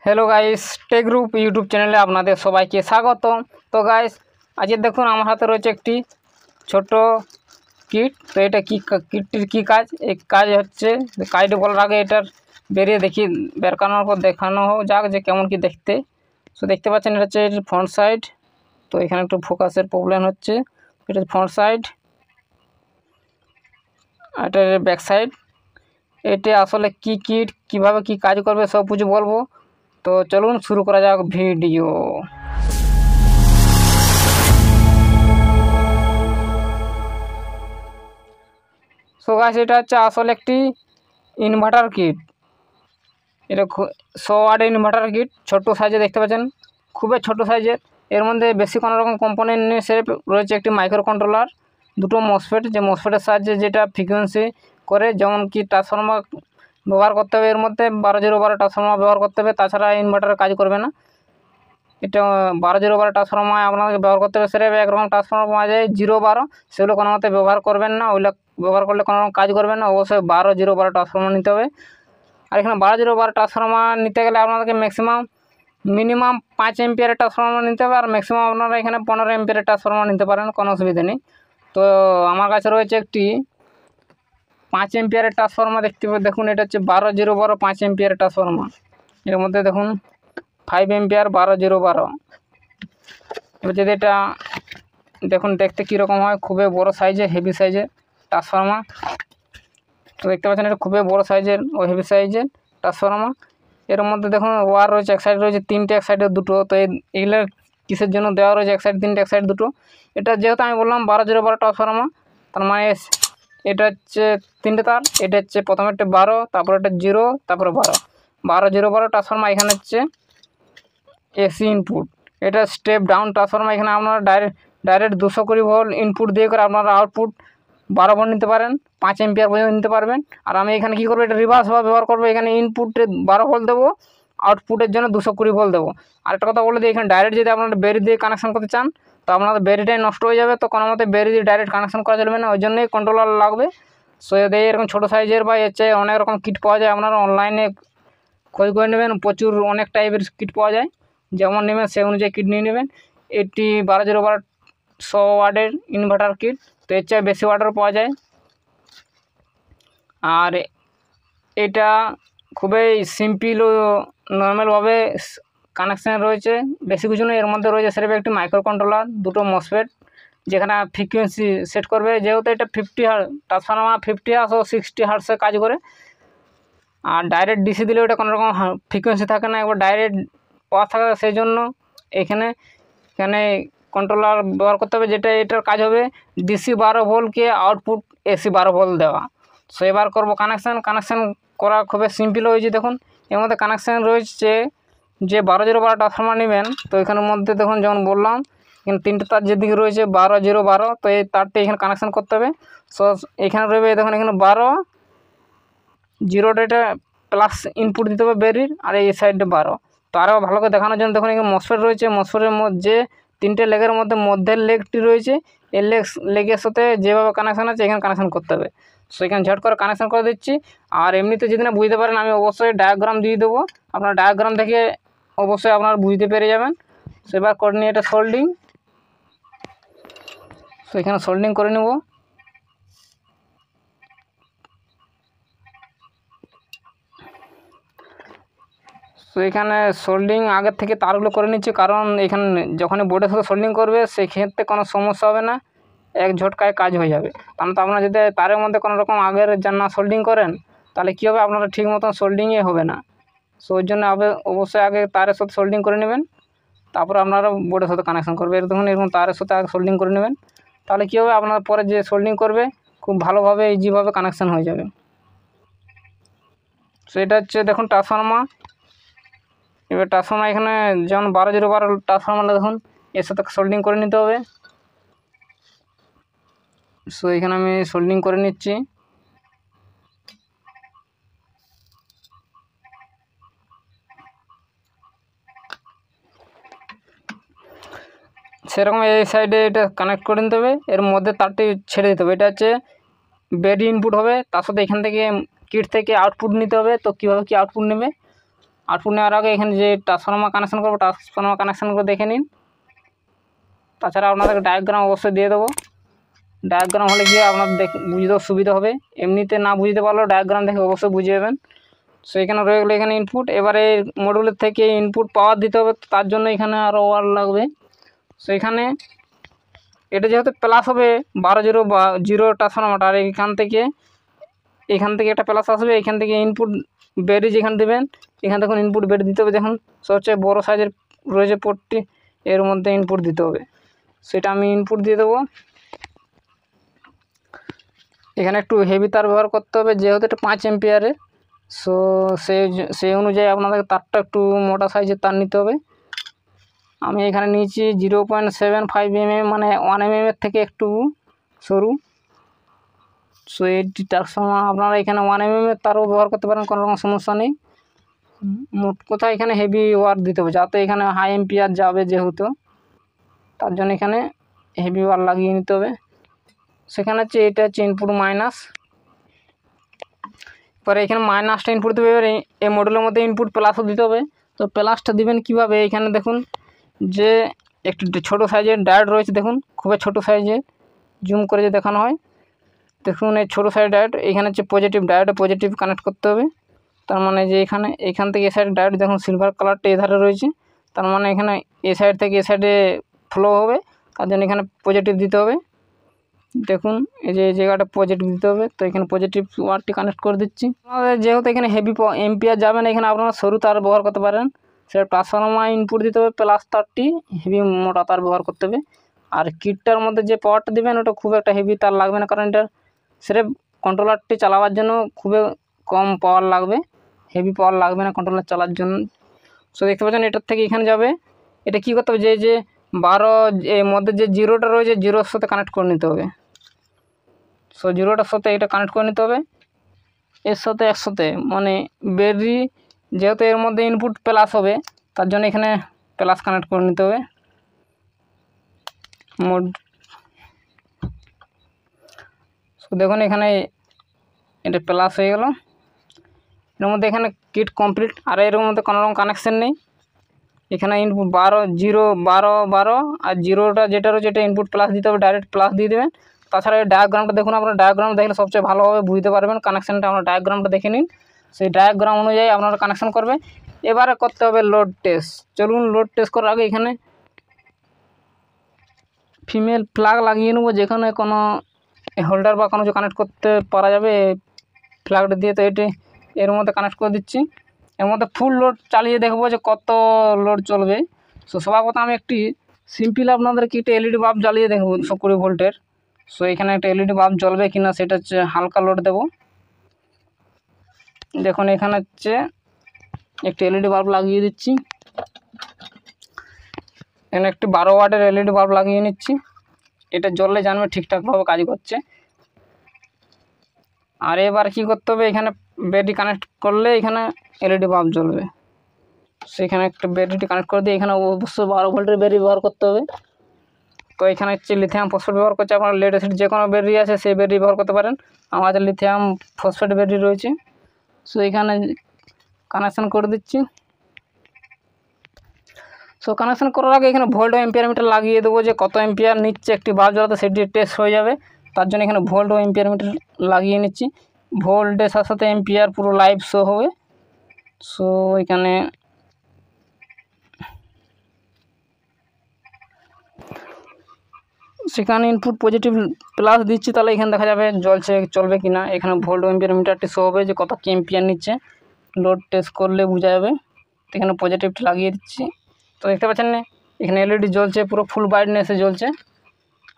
Hello guys, tech group YouTube চ্যানেলে আপনাদের সবাইকে স্বাগত। তো গাইস, আজকে দেখুন আমার হাতে রয়েছে একটি ছোট কিট। তো এটা কিটটির কী কাজ, এই কাজ হচ্ছে কাজটি বলার আগে এটার বেরকানোর পর দেখানো যাক যে কেমন কি দেখতে। তো দেখতে পাচ্ছেন এটা হচ্ছে ফ্রন্ট সাইড। তো এখানে একটু ফোকাসের প্রবলেম হচ্ছে। এটা ফ্রন্ট সাইড, এটা ব্যাক সাইড। এটা আসলে কি কিট, কীভাবে কি কাজ করবে সব কিছু বলবো। তো চলুন শুরু করা যাক ভিডিও। সো গাইস, এটা হচ্ছে আসলে একটি ইনভার্টার কিট। এটা 100 ওয়াটের ইনভার্টার কিট, ছোট্ট সাইজে দেখতে পাচ্ছেন, খুবই ছোট সাইজের। এর মধ্যে বেশি কোনো রকম কম্পোনেন্ট নেই, সেফ রয়েছে একটি মাইক্রো কন্ট্রোলার, দুটো মসফেট, যে মসফেটের সাহায্যে যেটা ফ্রিকোয়েন্সি করে, যেমন কি ট্রান্সফর্মার ব্যবহার করতে হবে, এর মধ্যে 12-0-12 ট্রান্সফর্মার ব্যবহার করতে হবে, তাছাড়া ইনভার্টারের কাজ করবে না। এটা 12-0-12 ট্রান্সফর্মার আপনাকে ব্যবহার করতে হবে। সেটা একরকম ট্রান্সফর্মার পাওয়া যায় 0-12, সেগুলো কোনো মতে ব্যবহার করবেন না, ওইগুলো ব্যবহার করলে কোনো রকম কাজ করবে না। অবশ্যই 12-0-12 ট্রান্সফর্মার নিতে হবে। আর এখানে 12-0-12 ট্রান্সফর্মার নিতে গেলে আপনাদেরকে মিনিমাম 5 এম্পিয়ারের ট্রান্সফর্মার নিতে হবে, আর ম্যাক্সিমাম আপনারা এখানে 15 এম্পিয়ারের ট্রান্সফর্মার নিতে পারেন, কোনো অসুবিধা নেই। তো আমার কাছে রয়েছে একটি 5 এম্পিয়ারের ট্রান্সফর্মার। দেখুন এটা হচ্ছে 12-0-12 5 এম্পিয়ারের ট্রান্সফর্মার। এর মধ্যে দেখুন 5 এম্পিয়ার 12-0-12। এবার যদি এটা দেখুন দেখতে কীরকম হয়, খুবই বড় সাইজের, হেভি সাইজের ট্রান্সফর্মার। তো দেখতে পাচ্ছেন এটা খুবই বড় সাইজের ও হেভি সাইজের ট্রান্সফর্মার। এর মধ্যে দেখুন ওয়ার রয়েছে, এক সাইড রয়েছে 3টে, এক সাইডে 2টো। তো এইগুলো কিসের জন্য দেওয়া রয়েছে, এক সাইড 3টে এক সাইড 2টো। এটা যেহেতু আমি বললাম 12-0-12 ট্রান্সফর্মার, তার মানে এটা হচ্ছে 3টে তার। এটা হচ্ছে প্রথমে একটা 12, তারপরে একটা 0, তারপরে 12 ট্রান্সফর্মার। এখানে হচ্ছে এসি ইনপুট, এটা স্টেপ ডাউন ট্রান্সফর্মার। এখানে আপনারা ডাইরেক্ট 220 ভোল্ট ইনপুট দিয়ে করে আপনারা আউটপুট 12 ভোল্ট নিতে পারেন, 5 এম্পিয়ার পর্যন্ত নিতে পারবেন। আর আমি এখানে কী করবো, এটা রিভার্সভাবে ব্যবহার করবো। এখানে ইনপুটে 12 ভোল্ট দেবো, আউটপুটের জন্য 220 ভোল্ট দেবো। আরেকটা কথা বলে দিই, এখানে ডাইরেক্ট যদি আপনারা ব্যাটারি দিয়ে কানেকশন করতে চান, তো আপনাদের ব্যাটারিটাই নষ্ট হয়ে যাবে। তো কোনো মতে ব্যাটারি দিয়ে ডাইরেক্ট কানেকশন করা চলবে না, ওই জন্যই কন্ট্রোলার লাগবে। সো এরকম ছোটো সাইজের বা এর চেয়ে অনেক রকম কিট পাওয়া যায়, আপনারা অনলাইনে খোঁজ করে নেবেন। প্রচুর অনেক টাইপের কিট পাওয়া যায়, যেমন নেবেন সেই অনুযায়ী কিট নিয়ে নেবেন। এটি 12-0-12 100 ওয়াটের ইনভার্টার কিট। তো এর চেয়ে বেশি ওয়াটেরও পাওয়া যায়। আর এটা খুবই সিম্পল ও নর্মালভাবে কানেকশান রয়েছে, বেশি কিছু নয়। এর মধ্যে রয়েছে সেরকম একটি মাইক্রো কন্ট্রোলার, দুটো মসফেট, যেখানে ফ্রিকোয়েন্সি সেট করবে। যেহেতু এটা 50 হার্জ ট্রান্সফর্মার, 50 হার্জ ও 60 হার্জে কাজ করে। আর ডাইরেক্ট ডিসি দিলে ওটা কোনো রকম ফ্রিকোয়েন্সি থাকে না, একবার ডাইরেক্ট পাওয়ার থাকে। সেই জন্য এখানে কন্ট্রোলার ব্যবহার করতে হবে, যেটা এটার কাজ হবে ডিসি 12 ভোল্টকে আউটপুট এসি 12 ভোল্ট দেওয়া। সো এবার করবো কানেকশান করা খুবই সিম্পল হয়েছে। দেখুন এর মধ্যে কানেকশান রয়েছে, যে 12-0-12 ট্রান্সফর্মার নেবেন, তো এখানের মধ্যে দেখুন যেমন বললাম এখানে 3টে তার যেদিকে রয়েছে 12-0-12, তো এই তারটা এখানে কানেকশান করতে হবে। সো এখানে রয়েছে দেখুন এখানে 12-0, এটা প্লাস ইনপুট দিতে হবে ব্যাটারির, আর এই সাইডে 12। তো আরও ভালো করে দেখানোর জন্য দেখুন এখানে মসফেট রয়েছে, মসফেটের মধ্যে 3টে লেগের মধ্যে মধ্যের লেগটি রয়েছে, এই লেগের সাথে যেভাবে কানেকশান আছে এখানে কানেকশান করতে হবে। সো এখানে ঝট করে কানেকশান করে দিচ্ছি। আর এমনিতে যদি না বুঝতে পারেন, আমি অবশ্যই ডায়াগ্রাম দিয়ে দেবো, আপনার ডায়াগ্রাম দেখে অবশ্যই আপনারা বুঝতে পেরে যাবেন। সো এবার করে নিয়ে এটা সোল্ডিং। সো এখানে সোল্ডিং করে নেব। তো এখানে সোল্ডিং আগের থেকে তারগুলো করে নিচ্ছি, কারণ এখানে যখন বোর্ডের সাথে সোল্ডিং করবে সেই ক্ষেত্রে কোনো সমস্যা হবে না, এক ঝটকায় কাজ হয়ে যাবে। কারণ তো আপনারা যদি তারের মধ্যে কোনো রকম আগের না সোল্ডিং করেন, তাহলে কী হবে, আপনারা ঠিক মতন সোল্ডিংই হবে না। সো ওই জন্য অবশ্যই আগে তারের সাথে সোল্ডিং করে নেবেন, তারপর আপনারা বোর্ডের সাথে কানেকশন করবে। এরকম তারের সাথে আগে সোল্ডিং করে নেবেন, তাহলে কী হবে, আপনার পরে যে সোল্ডিং করবে খুব ভালোভাবে ইজিভাবে কানেকশান হয়ে যাবে। সো এটা হচ্ছে দেখুন ট্রান্সফর্মার। এবার ট্রান্সফর্মার এখানে যেমন 12-0-12 ট্রান্সফর্মার দেখুন এর সাথে সোল্ডিং করে নিতে হবে। সো এখানে আমি সোল্ডিং করে নিচ্ছি। সেরকম এই সাইডে এটা কানেক্ট করে নিতে হবে, এর মধ্যে তারটি ছেড়ে দিতে হবে। এটা হচ্ছে ব্যাটারি ইনপুট হবে, তার সাথে এখান থেকে কিট থেকে আউটপুট নিতে হবে। তো কীভাবে কী আউটপুট নেবে, আউটপুট নেওয়ার আগে এখানে যে ট্রান্সফর্মার কানেকশন করবো ট্রান্সফর্মার কানেকশানগুলো দেখে নিন। তাছাড়া আপনাদেরকে ডায়াগ্রাম অবশ্যই দিয়ে দেবো। ডায়াগ্রাম হলে গিয়ে আপনার বুঝতেও সুবিধা হবে, এমনিতে না বুঝতে পারলেও ডায়াগ্রাম দেখে অবশ্যই বুঝে যাবেন। সো এখানে রয়ে গেলো এখানে ইনপুট। এবারে মডিউলের থেকে ইনপুট পাওয়ার দিতে হবে, তার জন্য এখানে আরও ওয়ার লাগবে। সো এখানে এটা যেহেতু প্লাস হবে 12 বা 0 ট্রান্সফর্মারটা, আর এখান থেকে একটা প্লাস আসবে, এখান থেকে ইনপুট বেরি যেখানে দেবেন এখান থেকে ইনপুট বেরি দিতে হবে। দেখুন সবচেয়ে বড়ো সাইজের রয়েছে পোর্টটি, এর মধ্যে ইনপুট দিতে হবে। সেটা আমি ইনপুট দিয়ে দেবো। এখানে একটু হেভি তার ব্যবহার করতে হবে, যেহেতু এটা 5 এম্পিয়ারের। সো সেই অনুযায়ী আপনাদেরকে তারটা একটু মোটা সাইজের তার নিতে হবে। আমি এখানে নিয়েছি 0.75 mm, মানে 1 mm এর থেকে একটু সরু। সো এই ট্রান্সফর্মার আপনারা এখানে 1 mm এর তারও ব্যবহার করতে পারেন, কোনো রকম সমস্যা নেই। মোট কথা এখানে হেভি ওয়ার দিতে হবে, যাতে এখানে হাই এম্পিয়ার যাবে যেহেতু, তার জন্য এখানে হেভি ওয়ার লাগিয়ে নিতে হবে। সেখানে হচ্ছে এটা হচ্ছে ইনপুট মাইনাস। পরে এখানে মাইনাসটা ইনপুট দেবে। এবার এই মডেলের মধ্যে ইনপুট প্লাসও দিতে হবে। তো প্লাসটা দিবেন কিভাবে, এখানে দেখুন যে একটু ছোটো সাইজের ডায়োড রয়েছে, দেখুন খুবই ছোটো সাইজে জুম করে যে দেখানো হয়। দেখুন এই ছোটো সাইজ ডায়োড, এখানে হচ্ছে পজিটিভ ডায়োডে পজিটিভ কানেক্ট করতে হবে। তার মানে যে এখান থেকে এ সাইড ডায়োড দেখুন সিলভার কালারটা এধারে রয়েছে, তার মানে এখানে এ সাইড থেকে এ সাইডে ফ্লো হবে, তার জন্য এখানে পজিটিভ দিতে হবে। দেখুন এই যে এই জায়গাটা পজিটিভ দিতে হবে, তো এখানে পজিটিভ ওয়ারটি কানেক্ট করে দিচ্ছি। যেহেতু এখানে হেভি এম্পিয়ার যাবে না, এখানে আপনারা সরু তার ব্যবহার করতে পারেন। সেটা ট্রান্সফর্মার ইনপুট দিতে হবে, প্লাস তারটি হেভি মোটা তার ব্যবহার করতে হবে। আর কিটটার মধ্যে যে পাওয়ারটা দেবেন ওটা খুব একটা হেভি তার লাগবে না, কারণ এটা স্রেফ কন্ট্রোলারটি চালাবার জন্য খুবই কম পাওয়ার লাগবে, হেভি পাওয়ার লাগবে না কন্ট্রোলার চালার জন্য। সো দেখতে পাচ্ছেন এটার থেকে এখানে যাবে। এটা কী করতে হবে, যে 12 এর মধ্যে যে 0টা রয়েছে 0-এর সাথে কানেক্ট করে নিতে হবে। সো 0টার সাথে এটা কানেক্ট করে নিতে হবে, এর সাথে একসাথে, মানে ব্যাটারি যেহেতু এর মধ্যে ইনপুট প্লাস হবে, তার জন্য এখানে প্লাস কানেক্ট করে নিতে হবে। সো দেখুন এখানে এটা প্লাস হয়ে গেল। এর মধ্যে এখানে কিট কমপ্লিট, আর এর মধ্যে কোনো রকম কানেকশান নেই। এখানে ইনপুট 12 আর 0টা যেটা রয়েছে এটা ইনপুট প্লাস দিতে হবে, ডাইরেক্ট প্লাস দিয়ে দেবেন। তাছাড়া এই ডায়াগ্রামটা দেখুন, আপনারা ডায়াগ্রাম দেখলে সবচেয়ে ভালোভাবে বুঝতে পারবেন কানেকশানটা। আপনারা ডায়াগ্রামটা দেখে নিন, সেই ডায়াগ্রাম অনুযায়ী আপনারা কানেকশান করবে। এবারে করতে হবে লোড টেস্ট। চলুন লোড টেস্ট করার আগে এখানে ফিমেল প্লাগ লাগিয়ে নেবো, যেখানে কোনো হোল্ডার বা কোনো কিছু কানেক্ট করতে পারা যাবে প্লাগটা দিয়ে। তো এটি এর মধ্যে কানেক্ট করে দিচ্ছি। এর মধ্যে ফুল লোড চালিয়ে দেখবো যে কত লোড চলবে। সো সবার কথা আমি একটি সিম্পল আপনাদেরকে একটা এলইডি বাল্ব জ্বালিয়ে দেখব 120 ভোল্টের। সো এখানে একটা এলইডি বাল্ব জ্বলবে কিনা সেটা হচ্ছে হালকা লোড দেব। দেখুন এখানে হচ্ছে একটি এলইডি বাল্ব লাগিয়ে দিচ্ছি, এখানে একটি 12 ওয়াটের এলইডি বাল্ব লাগিয়ে নিচ্ছি। এটা জ্বললে জানবে ঠিকঠাকভাবে কাজ করছে। আর এবার কী করতে হবে, এখানে ব্যাটারি কানেক্ট করলে এখানে এলইডি বাল্ব জ্বলবে। সেখানে একটা ব্যাটারিটি কানেক্ট করে দিয়ে এখানে অবশ্যই 12 ভোল্টের ব্যাটারি ব্যবহার করতে হবে। তো এখানে হচ্ছে লিথিয়াম ফসফেট ব্যবহার করছে, আপনার লেড অ্যাসিড যে কোনো ব্যাটারি আছে সেই ব্যাটারি ব্যবহার করতে পারেন। আমাদের লিথিয়াম ফসফেট ব্যাটারি রয়েছে। সো এখানে কানেকশান করে দিচ্ছি। সো কানেকশান করার আগে এখানে ভোল্ট ও এম্পিয়ার মিটার লাগিয়ে দেবো, যে কত এম্পিয়ার নিচ্ছে একটি বাল্ব জ্বালাতে সেটি টেস্ট হয়ে যাবে। তার জন্য এখানে ভোল্ট ও এম্পিয়ার মিটার লাগিয়ে নিচ্ছি। ভোল্টের সাথে সাথে এম্পিয়ার পুরো লাইভ শো হবে। সো এখানে সেখানে ইনপুট পজিটিভ প্লাস দিচ্ছি, তাহলে এখানে দেখা যাবে চলবে কি না। এখানে ভোল্ট ও এম্পিয়ার মিটারটি শো হবে যে কত কি এম্পিয়ার নিচ্ছে, লোড টেস্ট করলে বোঝা যাবে। এখানে পজিটিভটি লাগিয়ে দিচ্ছি। তো দেখতে পাচ্ছেন না এখানে এলইডি জ্বলছে, পুরো ফুল ব্রাইটনেসে জ্বলছে।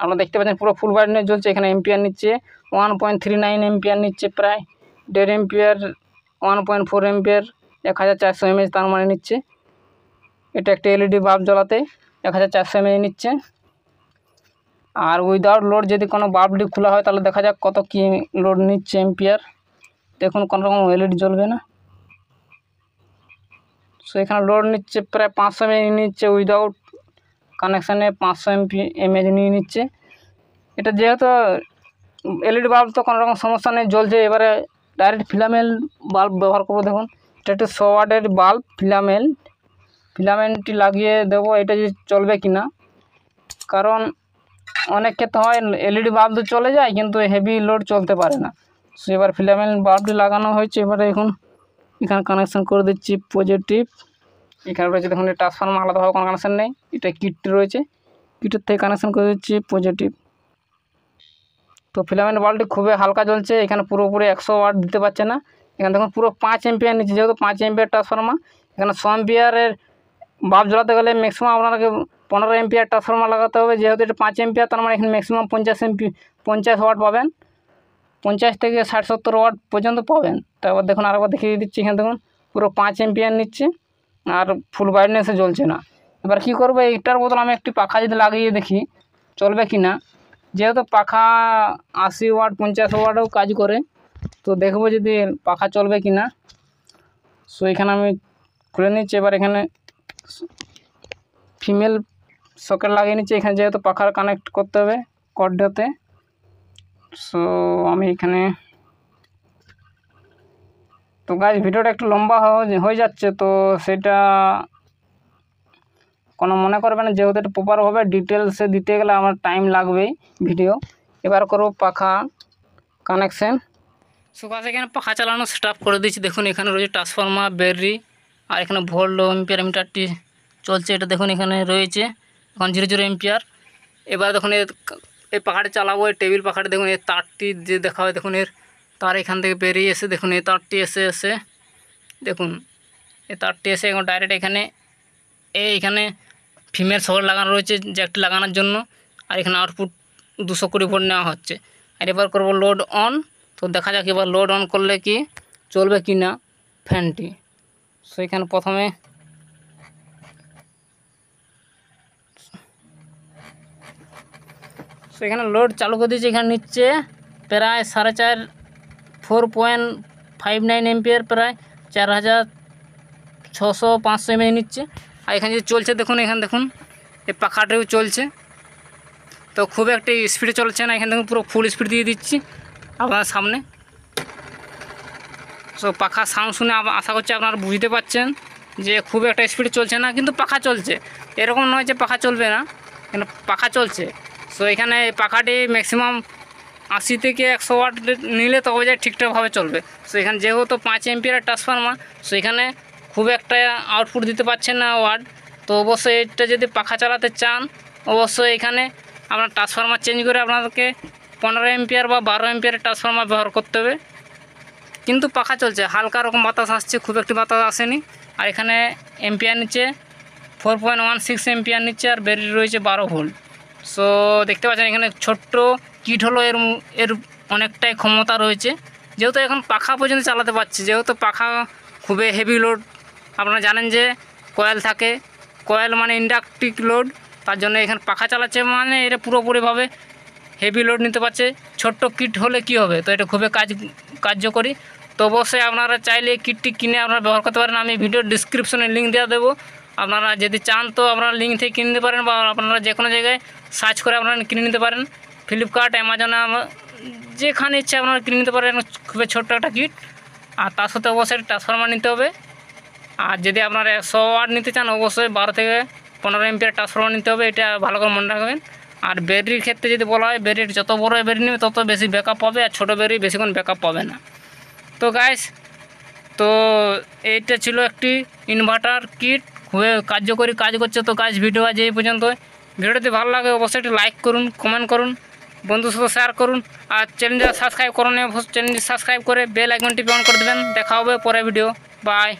আপনারা দেখতে পাচ্ছেন পুরো ফুল ব্রাইটনেস জ্বলছে। এখানে এম্পিয়ার নিচ্ছে 1.39 এম্পিয়ার নিচ্ছে, প্রায় 1.5 এম্পিয়ার, 1.4 এম্পিয়ার, 1400 mAh তার মানে নিচ্ছে। এটা একটা এলইডি বাল্ব জ্বালাতে 1400 mAh নিচ্ছে। আর উইদাউট লোড যদি কোনো বাল্বটি খোলা হয় তাহলে দেখা যাক কত কি লোড নিচ্ছে এম্পিয়ার। দেখুন কোনো রকম এলইডি জ্বলবে না। সো এখানে লোড নিচ্ছে প্রায় 500 mAh নিচ্ছে, উইদাউট কানেকশানে 500 mAh নিয়ে নিচ্ছে। এটা যেহেতু এলইডি বাল্ব তো কোনো রকম সমস্যা নেই, জ্বলছে। এবারে ডাইরেক্ট ফিলামেন্ট বাল্ব ব্যবহার করবো। দেখুন এটা একটু 100 ওয়াটের বাল্ব ফিলামেন্টটি লাগিয়ে দেবো, এটা যে চলবে কি না। কারণ অনেক ক্ষেত্রে হয় এলইডি বাল্ব তো চলে যায় কিন্তু হেভি লোড চলতে পারে না। সো এবার ফিলামেন্ট বাল্বটি লাগানো হয়েছে। এবারে এখন এখানে কানেকশান করে দিচ্ছি পজিটিভ। এখানে রয়েছে দেখুন ট্রান্সফর্মার, আলাদাভাবে কোনো কানেকশান নেই, এটা কিটটি রয়েছে, কিটের থেকে কানেকশান করে দিচ্ছি পজিটিভ। তো ফিলামেন্ট বাল্বটি খুবই হালকা জ্বলছে, এখানে পুরোপুরি 100 ওয়াট দিতে পারছে না। এখানে দেখুন পুরো 5 এম্পিয়ার নিচ্ছে, যেহেতু 5 এম্পিয়ার ট্রান্সফর্মার, এখানে 100 এম্পিয়ারের বাল্ব জ্বালাতে গেলে ম্যাক্সিমাম আপনাকে 15 এম্পিয়ার ট্রান্সফর্মার লাগাতে হবে। যেহেতু এটা 5 এম্পিয়ার, তার মানে এখানে ম্যাক্সিমাম 50 ওয়াট পাবেন, 50 থেকে 60-70 ওয়াট পর্যন্ত পাবেন। তারপর দেখুন আরেকবার দেখিয়ে দিচ্ছি, এখানে দেখুন পুরো 5 এম্পিয়ার নিচ্ছে আর ফুল ব্রাইটনেসে জ্বলছে না। এবার কি করবো, এইটার বদলে আমি একটি পাখা যদি লাগিয়ে দেখি চলবে কি না। যেহেতু পাখা 80 ওয়াট 50 ওয়াটও কাজ করে, তো দেখবো যদি পাখা চলবে কি না। সো এখানে আমি খুলে নিচ্ছি। এবার এখানে ফিমেল সকেট লাগিয়ে নিচ্ছি, এখানে যেহেতু পাখার কানেক্ট করতে হবে কর্ডটাতে। সো আমি এখানে, তো গাইস ভিডিওটা একটু লম্বা হয়ে যাচ্ছে, তো সেটা কোনো মনে করবে না, যেহেতু এটা প্রপারভাবে ডিটেলসে দিতে গেলে আমার টাইম লাগবেই ভিডিও। এবার করবো পাখা কানেকশান। সো গাইস এখানে পাখা চালানো স্টার্ট করে দিচ্ছি। দেখুন এখানে রয়েছে ট্রান্সফর্মার, ব্যাটারি, আর এখানে ভোল্ট এম্পিয়ার মিটারটি চলছে। এটা দেখুন এখানে রয়েছে এখন 0 এম্পিয়ার। এবার দেখুন এই পাখাটি চালাবো, এই টেবিল পাখাটি দেখুন এর তারটি যে দেখা হয়, দেখুন এর তার এখান থেকে বেরিয়ে এসে দেখুন এই তারটি এসে দেখুন এই তারটি এসে এখন ডাইরেক্ট এইখানে ফিমেল সকেট লাগানো রয়েছে জ্যাকটি লাগানোর জন্য, আর এখানে আউটপুট 220 ভোল্ট নেওয়া হচ্ছে। আর এবার করবো লোড অন। তো দেখা যাক এবার লোড অন করলে কি চলবে কি না ফ্যানটি। সো এখানে প্রথমে এখানে লোড চালু করে দিয়েছি, এখানে নিচ্ছে প্রায় 4.59 এম্পিয়ার, প্রায় 4600-500 এমএ নিচ্ছে। আর এখানে যে চলছে দেখুন, এখানে দেখুন এই পাখাটাও চলছে, তো খুব একটা স্পিডে চলছে না। এখানে দেখুন পুরো ফুল স্পিড দিয়ে দিচ্ছি আপনার সামনে। সো পাখা সাউন্ড শুনে আশা করছি আপনারা বুঝতে পারছেন যে খুব একটা স্পিডে চলছে না, কিন্তু পাখা চলছে। এরকম নয় যে পাখা চলবে না, কিন্তু পাখা চলছে। সো এখানে পাখাটি ম্যাক্সিমাম 80 থেকে 100 ওয়াট নিলে তবে যায় ঠিকঠাকভাবে চলবে। সো এখানে যেহেতু 5 এম্পিয়ার ট্রান্সফর্মার, সো এখানে খুব একটা আউটপুট দিতে পারছেন না ওয়াট। তো অবশ্যই এটা যদি পাখা চালাতে চান, অবশ্যই এখানে আপনার ট্রান্সফর্মার চেঞ্জ করে আপনাদেরকে 15 এম্পিয়ার বা 12 এম্পিয়ারের ট্রান্সফর্মার ব্যবহার করতে হবে। কিন্তু পাখা চলছে, হালকা রকম বাতাস আসছে, খুব একটি বাতাস আসেনি। আর এখানে এম্পিয়ার নিচ্ছে 4.16 এম্পিয়ার নিচ্ছে, আর ব্যাটারি রয়েছে 12 ভোল্ট। সো দেখতে পাচ্ছেন এখানে ছোট্ট কিট হলো, এর অনেকটাই ক্ষমতা রয়েছে। যেহেতু এখন পাখা পর্যন্ত চালাতে পারছি, যেহেতু পাখা খুবই হেভি লোড, আপনারা জানেন যে কয়েল থাকে, কয়েল মানে ইন্ডাকটিভ লোড, তার জন্য এখানে পাখা চালাচ্ছে মানে এটা পুরোপুরিভাবে হেভি লোড নিতে পারছে। ছোট্ট কিট হলে কি হবে, তো এটা খুবই কার্যকরী। তো অবশ্যই আপনারা চাইলে এই কিটটি কিনে আপনারা ব্যবহার করতে পারেন। আমি ভিডিওর ডিসক্রিপশনে লিঙ্ক দেওয়া দেবো, আপনারা যদি চান তো আপনারা লিঙ্ক থেকে কিনে নিতে পারেন, বা আপনারা যে কোনো জায়গায় সার্চ করে আপনারা কিনে নিতে পারেন। ফ্লিপকার্ট, অ্যামাজনে, যেখানে ইচ্ছে আপনারা কিনে নিতে পারেন খুবই ছোট্ট একটা কিট। আর তার সাথে অবশ্যই ট্রান্সফর্মার নিতে হবে। আর যদি আপনারা 100 ওয়াট নিতে চান, অবশ্যই 12 থেকে 15 এম্পিয়ার ট্রান্সফর্মার নিতে হবে, এটা ভালো করে মনে রাখবেন। আর ব্যাটারির ক্ষেত্রে যদি বলা হয়, ব্যাটারি যত বড় ব্যাটারি নেবে তত বেশি ব্যাকআপ পাবে, আর ছোটো ব্যাটারি বেশিক্ষণ ব্যাকআপ পাবে না। তো গাইস, তো এইটা ছিল একটি ইনভার্টার কিট, খুবই কার্যকরী কাজ করছে। তো গাইস ভিডিও আজ এই পর্যন্ত। ভিডিওটি ভালো লাগে অবশ্যই একটি লাইক করুন, কমেন্ট করুন, বন্ধুর সাথে শেয়ার করুন, আর চ্যানেলটা সাবস্ক্রাইব করুন। চ্যানেলটি সাবস্ক্রাইব করে বেল আইকনটি অন করে দেবেন। দেখা হবে পরের ভিডিও। বাই।